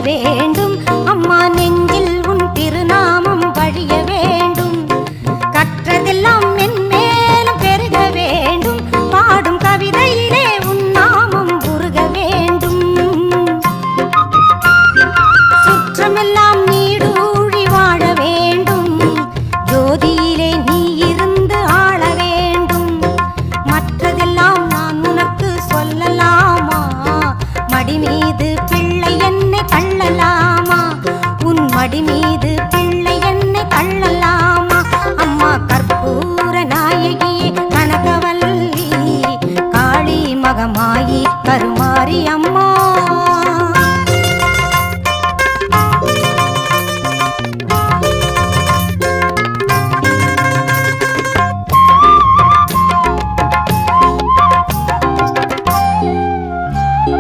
வேண்டும். அம்மா நெஞ்சில் உன் திருநாமம் வழிய வேண்டும். கற்றதெல்லாம் மென்மேலும் பெருக வேண்டும். பாடும் கவிதையிலே உன் நாமம் உருக வேண்டும். சுற்றமெல்லாம் நீடூழி வாழ வேண்டும். ஜோதியிலே நீ இருந்து ஆள வேண்டும். மற்றதெல்லாம் நான் உனக்கு சொல்லலாமா? மடி மீது பிள்ளை என்னை தள்ளலாமா? உன் மடி மீது பிள்ளை என்னை தள்ளலாமா? அம்மா கற்பூர நாயகியே கனகவல்லி, காளி மகமாயி கருமாரி அம்மா